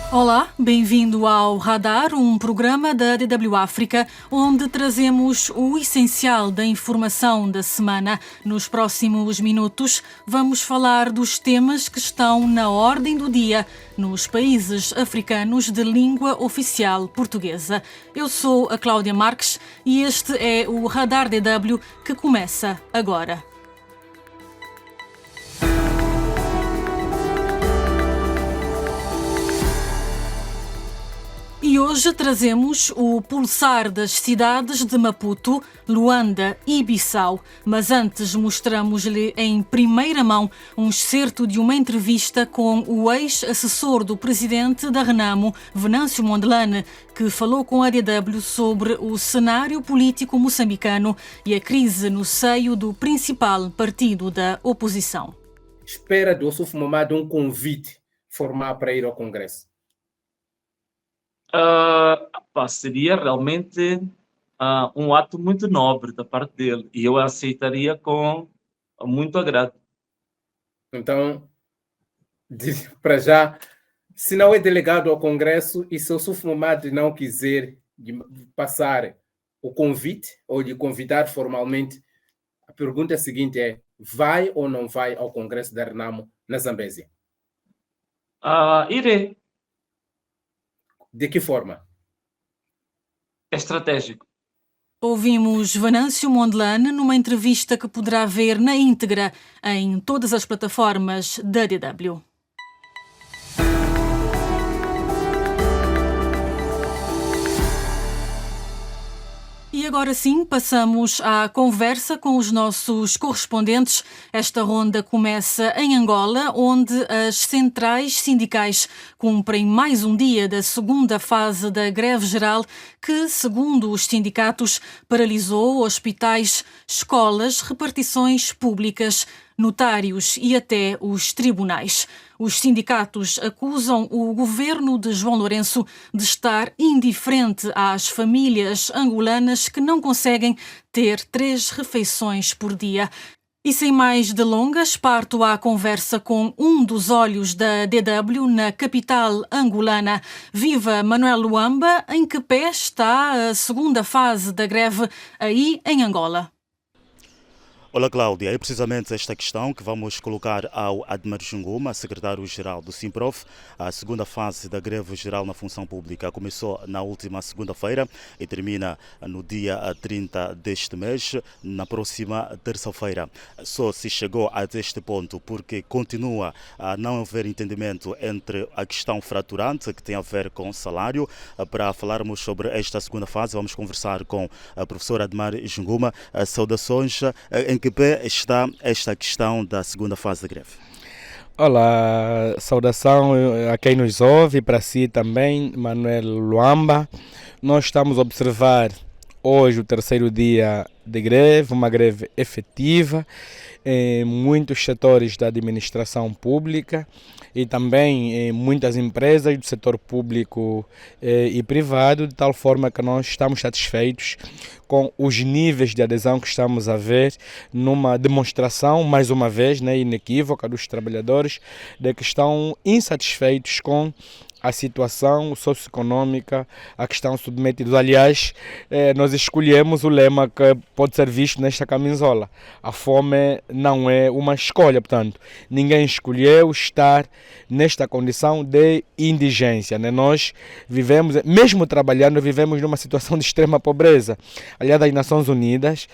Olá, bem-vindo ao Radar, um programa da DW África, onde trazemos o essencial da informação da semana. Nos próximos minutos, vamos falar dos temas que estão na ordem do dia nos países africanos de língua oficial portuguesa. Eu sou a Cláudia Marques e este é o Radar DW que começa agora. E hoje trazemos o pulsar das cidades de Maputo, Luanda e Bissau. Mas antes mostramos-lhe em primeira mão um excerto de uma entrevista com o ex-assessor do presidente da Renamo, Venâncio Mondlane, que falou com a DW sobre o cenário político moçambicano e a crise no seio do principal partido da oposição. Espera do Ossuf Momad um convite formal para ir ao Congresso? Seria realmente um ato muito nobre da parte dele e eu aceitaria com muito agrado. Então, para já, se não é delegado ao Congresso e se o Ossuf Momad não quiser passar o convite ou lhe convidar formalmente, a pergunta seguinte é: vai ou não vai ao Congresso da Renamo na Zambésia? Irei. De que forma? É estratégico. Ouvimos Venâncio Mondlane numa entrevista que poderá ver na íntegra em todas as plataformas da DW. E agora sim, passamos à conversa com os nossos correspondentes. Esta ronda começa em Angola, onde as centrais sindicais cumprem mais um dia da segunda fase da greve geral que, segundo os sindicatos, paralisou hospitais, escolas, repartições públicas, notários e até os tribunais. Os sindicatos acusam o governo de João Lourenço de estar indiferente às famílias angolanas que não conseguem ter 3 refeições por dia. E sem mais delongas, parto à conversa com um dos olhos da DW na capital angolana. Viva Manuel Luamba, em que pé está a segunda fase da greve aí em Angola? Olá, Cláudia. É precisamente esta questão que vamos colocar ao Admar Junguma, secretário-geral do Simprof. A segunda fase da greve geral na função pública começou na última segunda-feira e termina no dia 30 deste mês, na próxima terça-feira. Só se chegou a este ponto porque continua a não haver entendimento entre a questão fraturante, que tem a ver com salário. Para falarmos sobre esta segunda fase, vamos conversar com a professora Admar Junguma. Saudações. Em que pé está esta questão da segunda fase da greve? Olá, saudação a quem nos ouve, para si também, Manuel Luamba. Nós estamos a observar hoje o terceiro dia de greve, uma greve efetiva em muitos setores da administração pública e também em muitas empresas do setor público e privado, de tal forma que nós estamos satisfeitos com os níveis de adesão que estamos a ver numa demonstração, mais uma vez, inequívoca dos trabalhadores, de que estão insatisfeitos com a situação socioeconômica a que estão submetidos. Aliás, nós escolhemos o lema que pode ser visto nesta camisola: a fome não é uma escolha. Portanto, ninguém escolheu estar nesta condição de indigência. Nós vivemos, mesmo trabalhando, vivemos numa situação de extrema pobreza. Aliás, as Nações Unidas,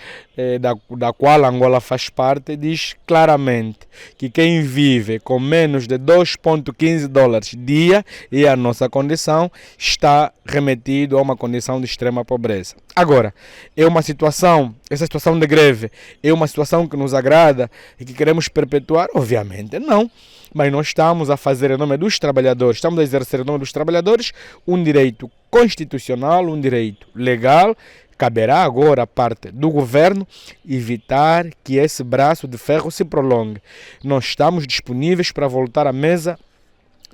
da qual Angola faz parte, diz claramente que quem vive com menos de $2,15 dia, e a nossa condição, está remetido a uma condição de extrema pobreza. Agora, essa situação de greve é uma situação que nos agrada e que queremos perpetuar? Obviamente não. Mas nós estamos a fazer em nome dos trabalhadores, estamos a exercer em nome dos trabalhadores um direito constitucional, um direito legal. Caberá agora à parte do governo evitar que esse braço de ferro se prolongue. Nós estamos disponíveis para voltar à mesa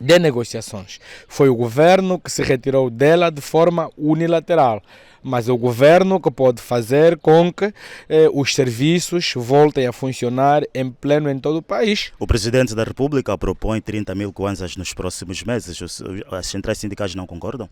de negociações. Foi o governo que se retirou dela de forma unilateral. mas é o governo que pode fazer com que os serviços voltem a funcionar em pleno em todo o país. O Presidente da República propõe 30 mil kwanzas nos próximos meses. As centrais sindicais não concordam?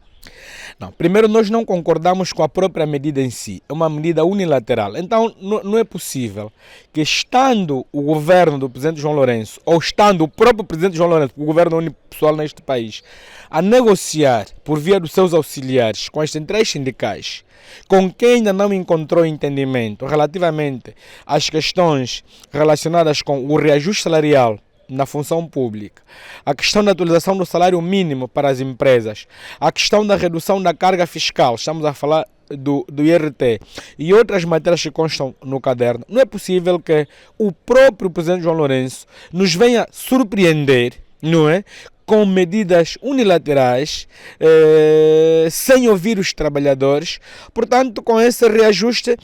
Não, primeiro nós não concordamos com a própria medida em si, é uma medida unilateral. Então não é possível que, estando o governo do Presidente João Lourenço, ou estando o próprio Presidente João Lourenço, o governo unipessoal neste país, a negociar por via dos seus auxiliares com as centrais sindicais, com quem ainda não encontrou entendimento relativamente às questões relacionadas com o reajuste salarial na função pública, a questão da atualização do salário mínimo para as empresas, a questão da redução da carga fiscal, estamos a falar do IRT e outras matérias que constam no caderno. Não é possível que o próprio Presidente João Lourenço nos venha surpreender, não é? Com medidas unilaterais, sem ouvir os trabalhadores, portanto, com esse reajuste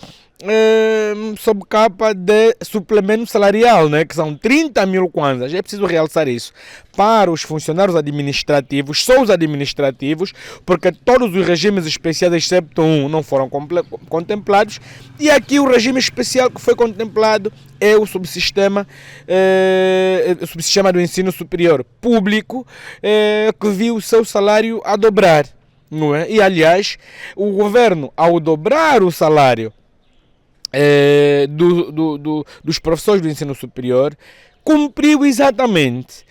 sob capa de suplemento salarial, né, que são 30 mil kwanzas. É preciso realçar isso para os funcionários administrativos, só os administrativos, porque todos os regimes especiais, excepto um, não foram contemplados, e aqui o regime especial que foi contemplado é o subsistema do ensino superior público, que viu o seu salário a dobrar, não é? E, aliás, o governo, ao dobrar o salário dos professores do ensino superior, cumpriu exatamente,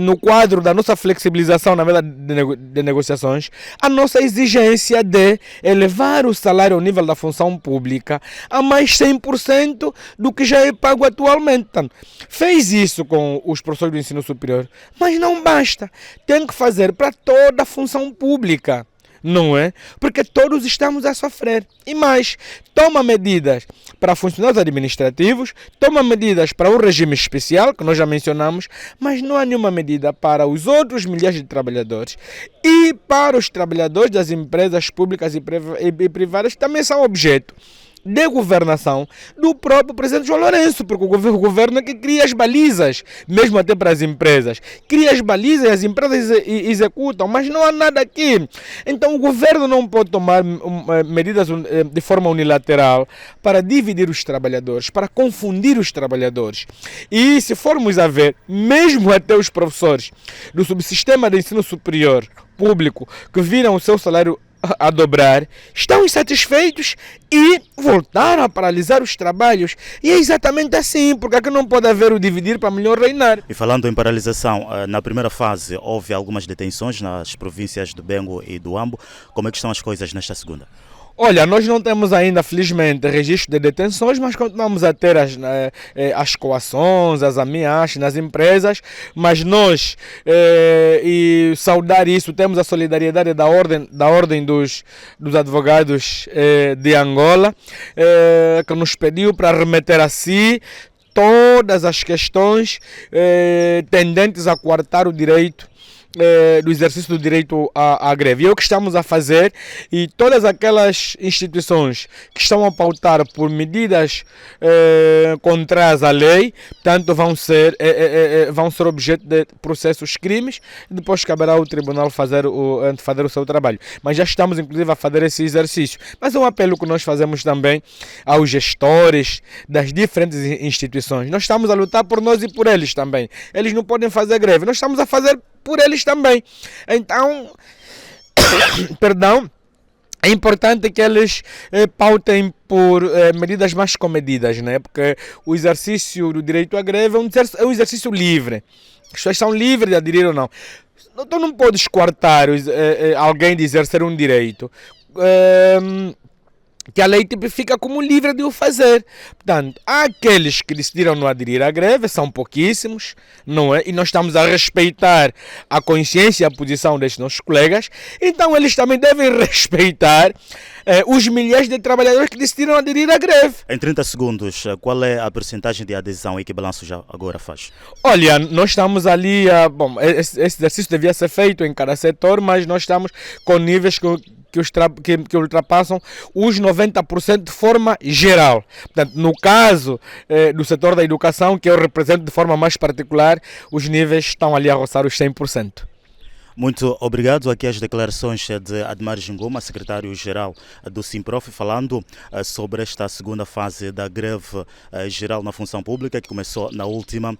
no quadro da nossa flexibilização na mesa de negociações, a nossa exigência de elevar o salário ao nível da função pública a mais 100% do que já é pago atualmente. Então, fez isso com os professores do ensino superior, mas não basta, tem que fazer para toda a função pública. Não é? Porque todos estamos a sofrer. E mais, toma medidas para funcionários administrativos, toma medidas para o regime especial, que nós já mencionamos, mas não há nenhuma medida para os outros milhares de trabalhadores. E para os trabalhadores das empresas públicas e privadas, que também são objeto de governação do próprio Presidente João Lourenço, porque o governo é que cria as balizas, mesmo até para as empresas. Cria as balizas e as empresas executam, mas não há nada aqui. Então o governo não pode tomar medidas de forma unilateral para dividir os trabalhadores, para confundir os trabalhadores. E se formos a ver, mesmo até os professores do subsistema de ensino superior público que viram o seu salário a dobrar, estão insatisfeitos e voltaram a paralisar os trabalhos. E é exatamente assim, porque aqui não pode haver o dividir para melhor reinar. E falando em paralisação, na primeira fase houve algumas detenções nas províncias do Bengo e do Ambo. Como é que estão as coisas nesta segunda? Olha, nós não temos ainda, felizmente, registro de detenções, mas continuamos a ter as coações, as ameaças nas empresas, mas nós, e saudar isso, temos a solidariedade da ordem dos advogados de Angola, que nos pediu para remeter a si todas as questões tendentes a coartar o direito do exercício do direito à greve. E é o que estamos a fazer, e todas aquelas instituições que estão a pautar por medidas contrárias à lei, portanto vão ser objeto de processos crimes, e depois caberá ao tribunal fazer o seu trabalho. Mas já estamos inclusive a fazer esse exercício. Mas é um apelo que nós fazemos também aos gestores das diferentes instituições. Nós estamos a lutar por nós e por eles também. Eles não podem fazer greve, nós estamos a fazer por eles também. Então, perdão, é importante que eles pautem por medidas mais comedidas, né? Porque o exercício do direito à greve é um exercício livre. As pessoas são livres de aderir ou não. Tu não podes coartar alguém de exercer um direito que a lei tipifica como livre de o fazer. Portanto, há aqueles que decidiram não aderir à greve, são pouquíssimos, não é? E nós estamos a respeitar a consciência e a posição destes nossos colegas, então eles também devem respeitar os milhares de trabalhadores que decidiram aderir à greve. Em 30 segundos, qual é a percentagem de adesão e que balanço já agora faz? Olha, nós estamos ali, esse exercício devia ser feito em cada setor, mas nós estamos com níveis que ultrapassam os 90% de forma geral. Portanto, no caso do setor da educação, que eu represento de forma mais particular, os níveis estão ali a roçar os 100%. Muito obrigado. Aqui as declarações de Admar Junguma, secretário-geral do Simprof, falando sobre esta segunda fase da greve geral na função pública, que começou na última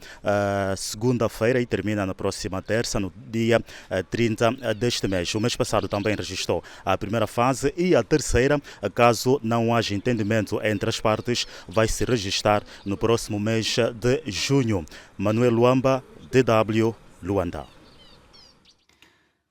segunda-feira e termina na próxima terça, no dia 30 deste mês. O mês passado também registrou a primeira fase e a terceira, caso não haja entendimento entre as partes, vai se registrar no próximo mês de junho. Manuel Luamba, DW, Luanda.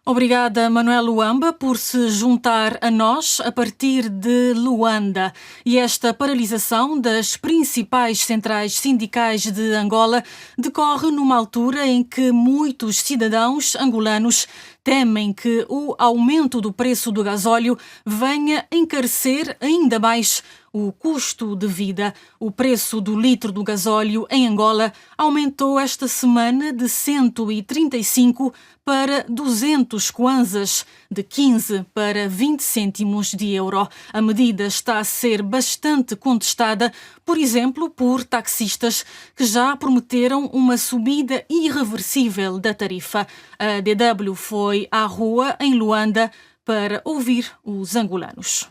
Obrigada, Manuel Luamba, por se juntar a nós a partir de Luanda. E esta paralisação das principais centrais sindicais de Angola decorre numa altura em que muitos cidadãos angolanos temem que o aumento do preço do gasóleo venha encarecer ainda mais o custo de vida. O preço do litro do gasóleo em Angola aumentou esta semana de 135 para 200 kwanzas, de 15 para 20 cêntimos de euro. A medida está a ser bastante contestada, por exemplo, por taxistas que já prometeram uma subida irreversível da tarifa. A DW foi à rua em Luanda para ouvir os angolanos.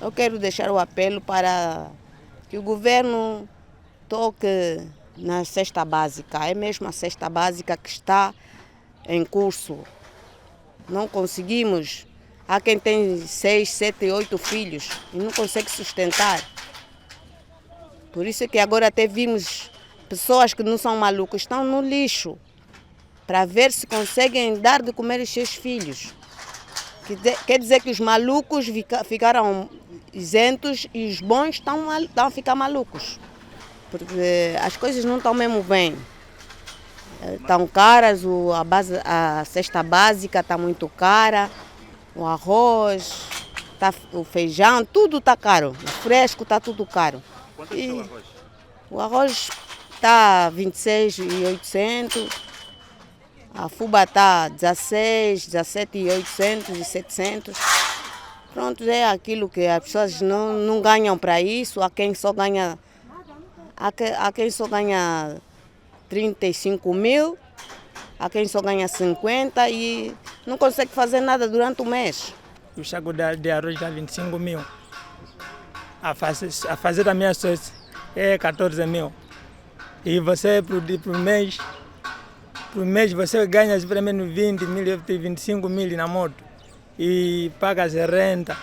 Eu quero deixar o apelo para que o governo toque na cesta básica. É mesmo a cesta básica que está em curso. Não conseguimos. Há quem tem 6, 7, 8 filhos e não consegue sustentar. Por isso é que agora até vimos pessoas que não são malucas, estão no lixo para ver se conseguem dar de comer aos seus filhos. Quer dizer que os malucos ficaram isentos e os bons estão a ficar malucos. Porque as coisas não estão mesmo bem. Estão caras, a cesta básica está muito cara, o arroz, o feijão, tudo está caro. O fresco está tudo caro. Quanto é o arroz? O arroz está 26.800, a fuba está 16, 17.800 e 700. Pronto, é aquilo que as pessoas não ganham para isso. Há quem só ganha 35 mil, há quem só ganha 50 e não consegue fazer nada durante o mês. O saco de arroz está 25 mil. A fazer a minha source é 14 mil. E você, por mês você ganha pelo menos 20 mil, 25 mil na moto. E paga renta.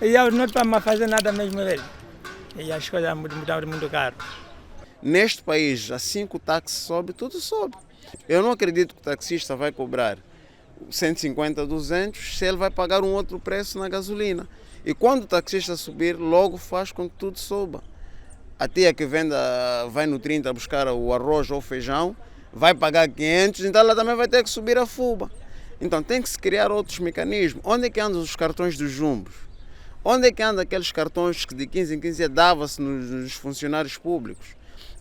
E não estamos fazer nada mesmo, velho. E as coisas mudaram muito caro. Neste país, assim que o táxi sobe, tudo sobe. Eu não acredito que o taxista vai cobrar 150, 200, se ele vai pagar um outro preço na gasolina. E quando o taxista subir, logo faz com que tudo suba. A tia que vai no 30 buscar o arroz ou o feijão, vai pagar 500, então ela também vai ter que subir a fuba. Então tem que se criar outros mecanismos. Onde é que andam os cartões dos jumbos? Onde é que andam aqueles cartões que de 15 em 15 dias dava-se nos funcionários públicos?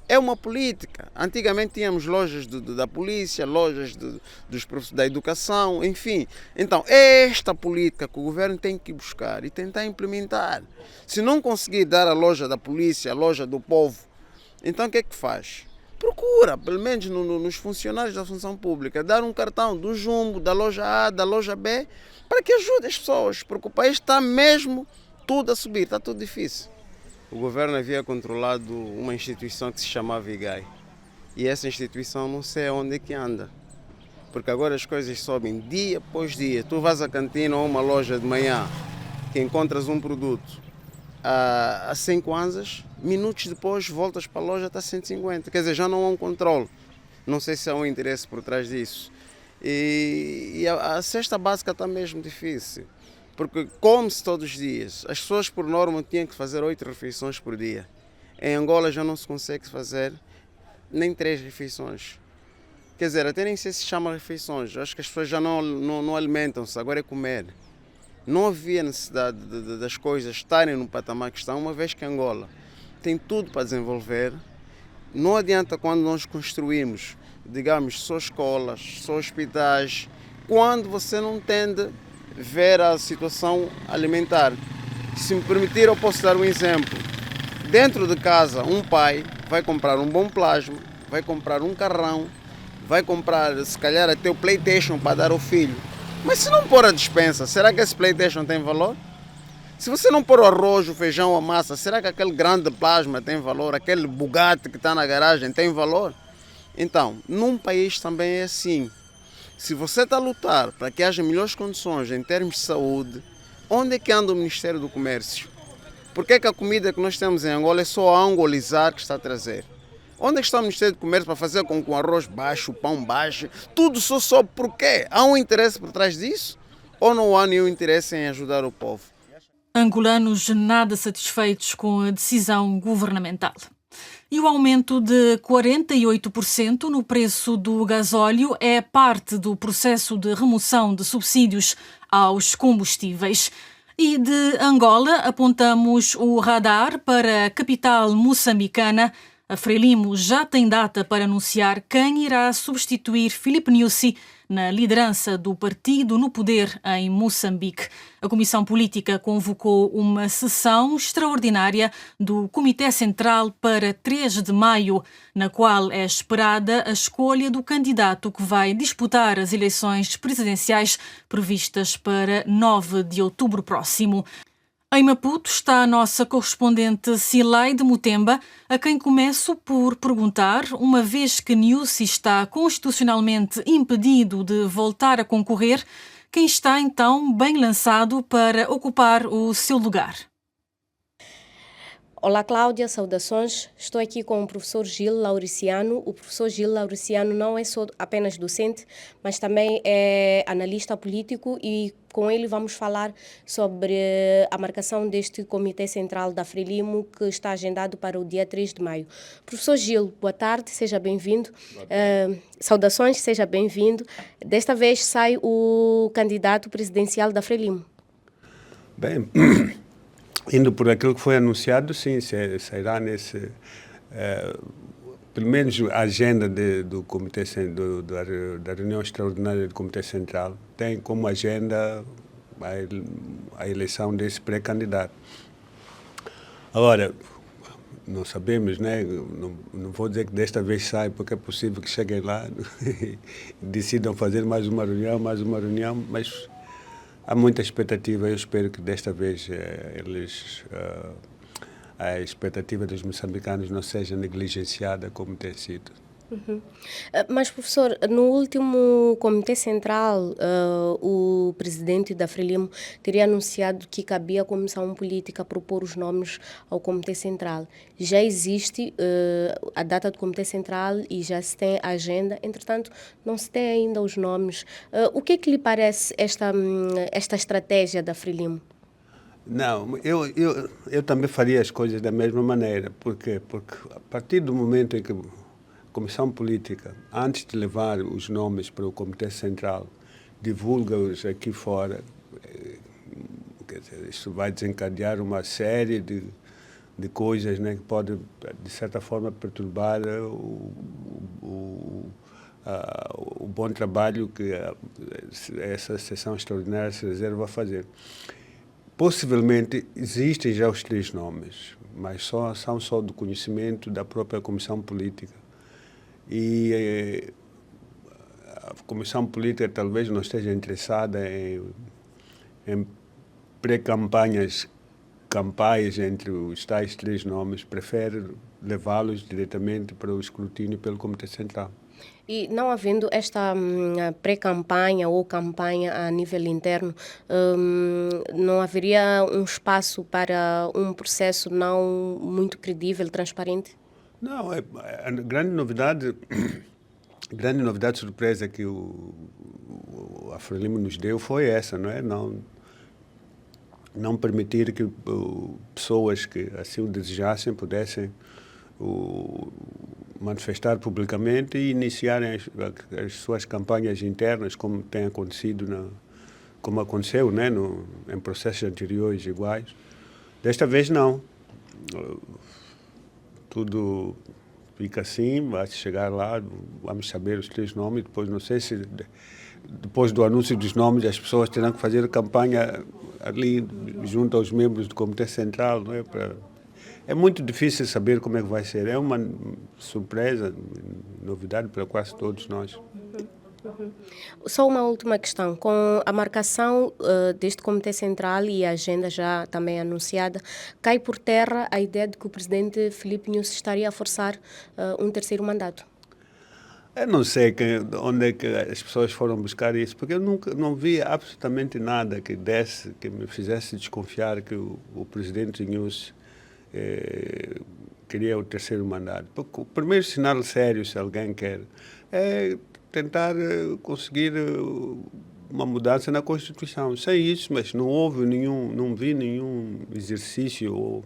É uma política. Antigamente tínhamos lojas da polícia, lojas da educação, enfim. Então é esta política que o governo tem que buscar e tentar implementar. Se não conseguir dar a loja da polícia, a loja do povo, então o que é que faz? Procura, pelo menos nos funcionários da função pública, dar um cartão do jumbo, da loja A, da loja B, para que ajude as pessoas, porque o país está mesmo tudo a subir, está tudo difícil. O governo havia controlado uma instituição que se chamava IGAI, e essa instituição não sei onde é que anda, porque agora as coisas sobem dia após dia. Tu vais à cantina ou a uma loja de manhã, que encontras um produto a 100 kwanzas, minutos depois voltas para a loja, está a 150. Quer dizer, já não há um controle. Não sei se há um interesse por trás disso. E a cesta básica está mesmo difícil, porque come-se todos os dias. As pessoas, por norma, tinham que fazer 8 refeições por dia. Em Angola já não se consegue fazer nem 3 refeições. Quer dizer, até nem sei se chama refeições. Eu acho que as pessoas já não alimentam-se, agora é comer. Não havia necessidade das coisas estarem no patamar que estão, uma vez que Angola tem tudo para desenvolver. Não adianta quando nós construímos, digamos, só escolas, só hospitais, quando você não tende a ver a situação alimentar. Se me permitir, eu posso dar um exemplo. Dentro de casa, um pai vai comprar um bom plasma, vai comprar um carrão, vai comprar, se calhar, até o PlayStation para dar ao filho. Mas se não pôr a despensa, será que esse PlayStation tem valor? Se você não pôr o arroz, o feijão, a massa, será que aquele grande plasma tem valor? Aquele Bugatti que está na garagem tem valor? Então, num país também é assim. Se você está a lutar para que haja melhores condições em termos de saúde, onde é que anda o Ministério do Comércio? Por que é que a comida que nós temos em Angola é só a angolizar que está a trazer? Onde é que está o Ministério do Comércio para fazer com que o arroz baixo, o pão baixo, tudo só sobe por quê? Há um interesse por trás disso? Ou não há nenhum interesse em ajudar o povo? Angolanos nada satisfeitos com a decisão governamental. E o aumento de 48% no preço do gasóleo é parte do processo de remoção de subsídios aos combustíveis. E de Angola apontamos o radar para a capital moçambicana. A Frelimo já tem data para anunciar quem irá substituir Filipe Nyusi na liderança do partido no poder em Moçambique. A Comissão Política convocou uma sessão extraordinária do Comitê Central para 3 de maio, na qual é esperada a escolha do candidato que vai disputar as eleições presidenciais previstas para 9 de outubro próximo. Em Maputo está a nossa correspondente Cilaide Mutemba, a quem começo por perguntar, uma vez que Nyusi está constitucionalmente impedido de voltar a concorrer, quem está então bem lançado para ocupar o seu lugar? Olá Cláudia, saudações. Estou aqui com o professor Gil Lauriciano. O professor Gil Lauriciano não é só apenas docente, mas também é analista político e com ele vamos falar sobre a marcação deste Comitê Central da Frelimo que está agendado para o dia 3 de maio. Professor Gil, boa tarde, seja bem-vindo. Saudações, seja bem-vindo. Desta vez sai o candidato presidencial da Frelimo. Bem, indo por aquilo que foi anunciado, sim, sairá nesse... pelo menos a agenda do Comitê, da reunião extraordinária do Comitê Central tem como agenda a eleição desse pré-candidato. Agora, não sabemos, né? Não vou dizer que desta vez sai, porque é possível que cheguem lá e decidam fazer mais uma reunião, mas há muita expectativa. Eu espero que desta vez a expectativa dos moçambicanos não seja negligenciada como tem sido. Uhum. Mas, professor, no último Comitê Central, o presidente da Frelimo teria anunciado que cabia à Comissão Política propor os nomes ao Comitê Central. Já existe a data do Comitê Central e já se tem a agenda, entretanto, não se tem ainda os nomes. O que é que lhe parece esta estratégia da Frelimo? Não, eu também faria as coisas da mesma maneira. Por quê? Porque a partir do momento em que a Comissão Política, antes de levar os nomes para o Comitê Central, divulga-os aqui fora, quer dizer, isso vai desencadear uma série de coisas, né, que pode, de certa forma, perturbar o bom trabalho que essa sessão extraordinária se reserva a fazer. Possivelmente existem já os 3 nomes, mas são só do conhecimento da própria Comissão Política. E a Comissão Política talvez não esteja interessada em pré-campanhas entre os tais 3 nomes, prefere levá-los diretamente para o escrutínio pelo Comitê Central. E não havendo esta pré-campanha ou campanha a nível interno, não haveria um espaço para um processo não muito credível, transparente? Não, a grande novidade surpresa que a Frelimo nos deu foi essa, não é? Não permitir que pessoas que assim o desejassem pudessem manifestar publicamente e iniciarem as suas campanhas internas, como tem acontecido, como aconteceu, né, em processos anteriores iguais. Desta vez não. Tudo fica assim, vai chegar lá, vamos saber os 3 nomes, depois não sei se depois do anúncio dos nomes as pessoas terão que fazer campanha ali junto aos membros do Comitê Central, não é, para é muito difícil saber como é que vai ser. É uma surpresa, novidade para quase todos nós. Só uma última questão. Com a marcação deste Comitê Central e a agenda já também anunciada, cai por terra a ideia de que o presidente Filipe Nyusi estaria a forçar um terceiro mandato? Eu não sei onde é que as pessoas foram buscar isso, porque eu não vi absolutamente nada que me fizesse desconfiar que o presidente Nyusi queria o terceiro mandato. Porque o primeiro sinal sério, se alguém quer, é tentar conseguir uma mudança na Constituição. Sem isso, mas não vi nenhum exercício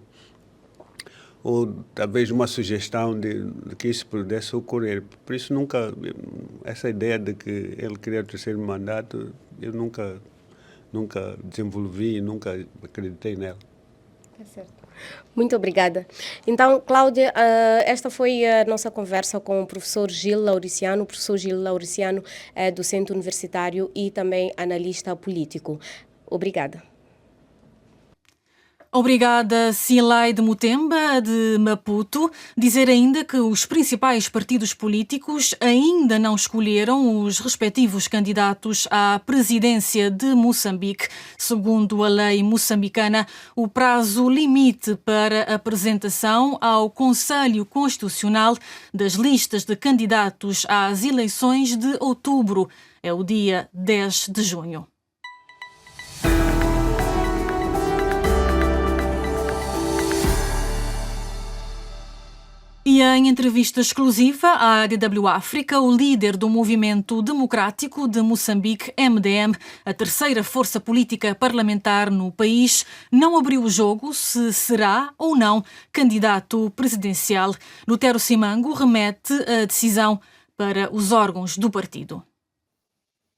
ou talvez uma sugestão de que isso pudesse ocorrer. Por isso essa ideia de que ele queria o terceiro mandato, eu nunca desenvolvi, nunca acreditei nela. Tá certo. Muito obrigada. Então, Cláudia, esta foi a nossa conversa com o professor Gil Lauriciano. O professor Gil Lauriciano é docente universitário e também analista político. Obrigada. Obrigada, Cilaide Mutemba, de Maputo. Dizer ainda que os principais partidos políticos ainda não escolheram os respectivos candidatos à presidência de Moçambique. Segundo a lei moçambicana, o prazo limite para apresentação ao Conselho Constitucional das listas de candidatos às eleições de outubro é o dia 10 de junho. E em entrevista exclusiva à DW África, o líder do Movimento Democrático de Moçambique, MDM, a terceira força política parlamentar no país, não abriu o jogo se será ou não candidato presidencial. Lutero Simango remete a decisão para os órgãos do partido.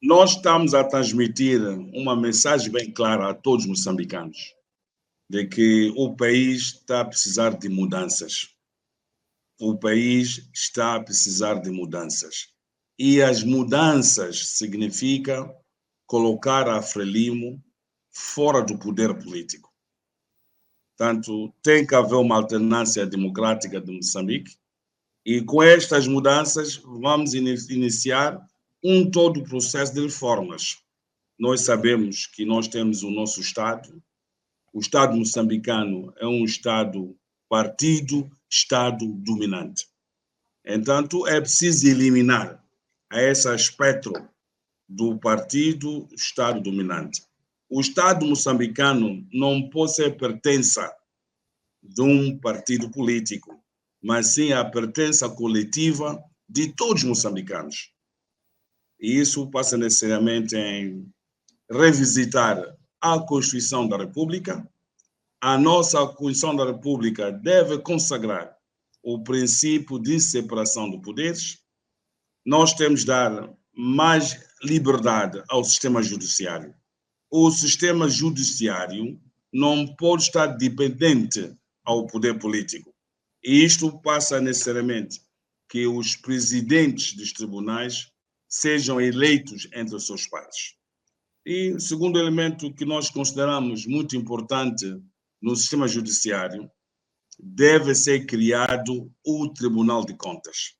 Nós estamos a transmitir uma mensagem bem clara a todos os moçambicanos de que o país está a precisar de mudanças. O país está a precisar de mudanças. E as mudanças significa colocar a Frelimo fora do poder político. Portanto, tem que haver uma alternância democrática de Moçambique e com estas mudanças vamos iniciar todo o processo de reformas. Nós sabemos que nós temos o nosso Estado. O Estado moçambicano é um Estado dominante. Entanto, é preciso eliminar esse aspecto do partido Estado dominante. O Estado moçambicano não pode ser pertença de um partido político, mas sim a pertença coletiva de todos os moçambicanos. E isso passa necessariamente em revisitar a Constituição da República. A nossa Constituição da República deve consagrar o princípio de separação de poderes. Nós temos de dar mais liberdade ao sistema judiciário. O sistema judiciário não pode estar dependente ao poder político. E isto passa necessariamente que os presidentes dos tribunais sejam eleitos entre os seus pares. E o segundo elemento que nós consideramos muito importante no sistema judiciário, deve ser criado o Tribunal de Contas.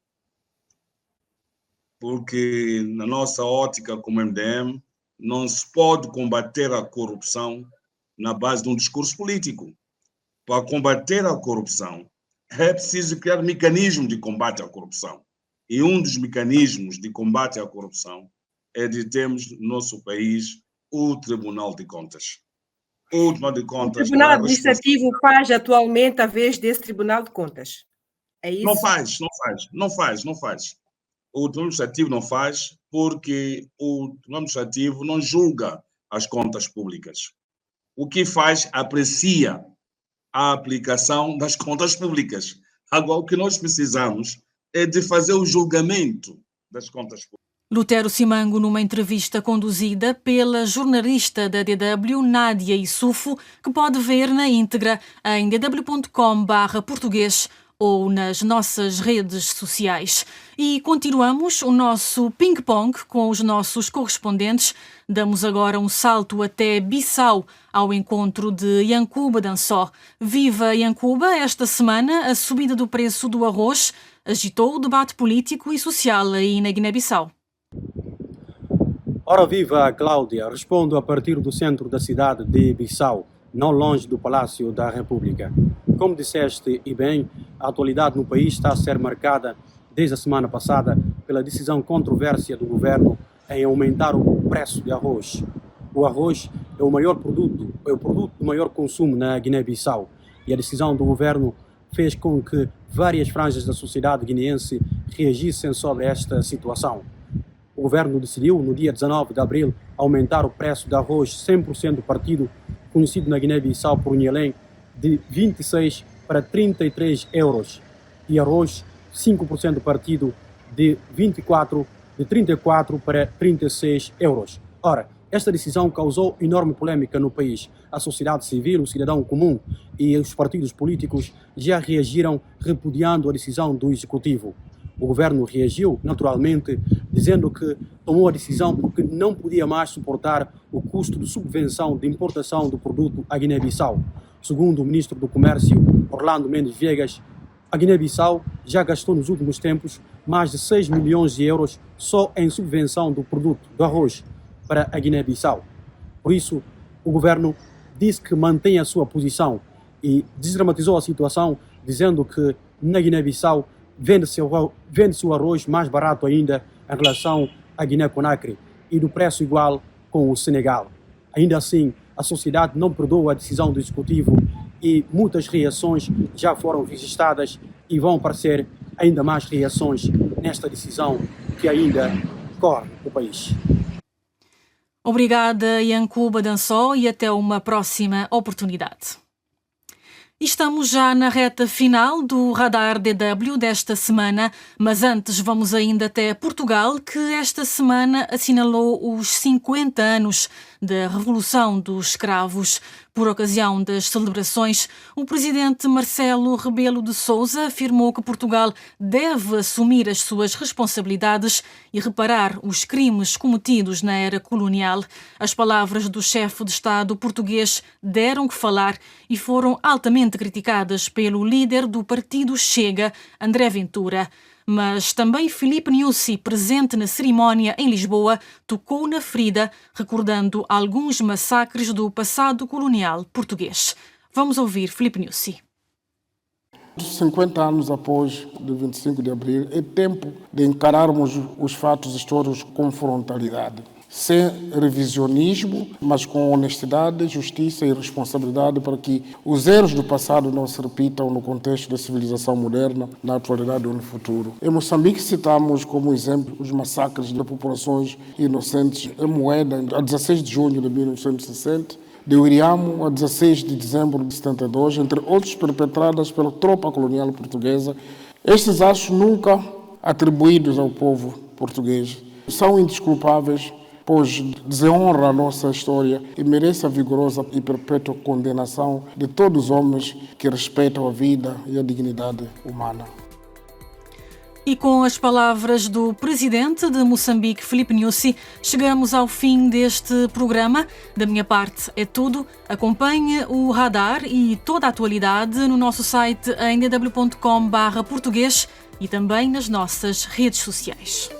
Porque na nossa ótica como MDM, não se pode combater a corrupção na base de um discurso político. Para combater a corrupção, é preciso criar mecanismos de combate à corrupção. E um dos mecanismos de combate à corrupção é de termos no nosso país o Tribunal de Contas. O Tribunal Administrativo faz atualmente a vez desse Tribunal de Contas. É isso? Não faz. O Tribunal Administrativo não faz porque o Tribunal Administrativo não julga as contas públicas. O que faz, aprecia a aplicação das contas públicas. Agora, o que nós precisamos é de fazer o julgamento das contas públicas. Lutero Simango, numa entrevista conduzida pela jornalista da DW, Nádia Issoufo, que pode ver na íntegra em dw.com/português ou nas nossas redes sociais. E continuamos o nosso ping-pong com os nossos correspondentes. Damos agora um salto até Bissau, ao encontro de Yankuba Dansó. Viva Yankuba! Esta semana, a subida do preço do arroz agitou o debate político e social aí na Guiné-Bissau. Ora viva, Cláudia! Respondo a partir do centro da cidade de Bissau, não longe do Palácio da República. Como disseste e bem, a atualidade no país está a ser marcada desde a semana passada pela decisão controversa do governo em aumentar o preço de arroz. O arroz é o produto de maior consumo na Guiné-Bissau e a decisão do governo fez com que várias franjas da sociedade guineense reagissem sobre esta situação. O governo decidiu, no dia 19 de abril, aumentar o preço de arroz 100% partido, conhecido na Guiné-Bissau por Nhelém, de 26 para 33 euros, e arroz 5% partido de 34 para 36 euros. Ora, esta decisão causou enorme polêmica no país. A sociedade civil, o cidadão comum e os partidos políticos já reagiram repudiando a decisão do executivo. O governo reagiu, naturalmente, dizendo que tomou a decisão porque não podia mais suportar o custo de subvenção de importação do produto à Guiné-Bissau. Segundo o ministro do Comércio, Orlando Mendes Viegas, a Guiné-Bissau já gastou nos últimos tempos mais de 6 milhões de euros só em subvenção do produto, do arroz, para a Guiné-Bissau. Por isso, o governo disse que mantém a sua posição e desdramatizou a situação, dizendo que na Guiné-Bissau vende-se o arroz mais barato ainda em relação à Guiné-Conakry e do preço igual com o Senegal. Ainda assim, a sociedade não perdoa a decisão do executivo e muitas reações já foram registradas e vão aparecer ainda mais reações nesta decisão que ainda corre o país. Obrigada, Yankuba Dansó, e até uma próxima oportunidade. Estamos já na reta final do Radar DW desta semana, mas antes vamos ainda até Portugal, que esta semana assinalou os 50 anos da Revolução dos Escravos. Por ocasião das celebrações, o presidente Marcelo Rebelo de Sousa afirmou que Portugal deve assumir as suas responsabilidades e reparar os crimes cometidos na era colonial. As palavras do chefe de Estado português deram que falar e foram altamente criticadas pelo líder do partido Chega, André Ventura. Mas também Filipe Nyusi, presente na cerimónia em Lisboa, tocou na ferida, recordando alguns massacres do passado colonial português. Vamos ouvir Filipe Nyusi. 50 anos após o 25 de abril, é tempo de encararmos os fatos históricos com frontalidade, sem revisionismo, mas com honestidade, justiça e responsabilidade para que os erros do passado não se repitam no contexto da civilização moderna, na atualidade ou no futuro. Em Moçambique citamos como exemplo os massacres de populações inocentes em Moeda, a 16 de junho de 1960, de Uriamo, a 16 de dezembro de 72, entre outros perpetrados pela tropa colonial portuguesa. Estes atos nunca atribuídos ao povo português são indesculpáveis, pois desonra a nossa história e merece a vigorosa e perpétua condenação de todos os homens que respeitam a vida e a dignidade humana. E com as palavras do presidente de Moçambique, Filipe Nyusi, chegamos ao fim deste programa. Da minha parte é tudo. Acompanhe o Radar e toda a atualidade no nosso site em dw.com/português e também nas nossas redes sociais.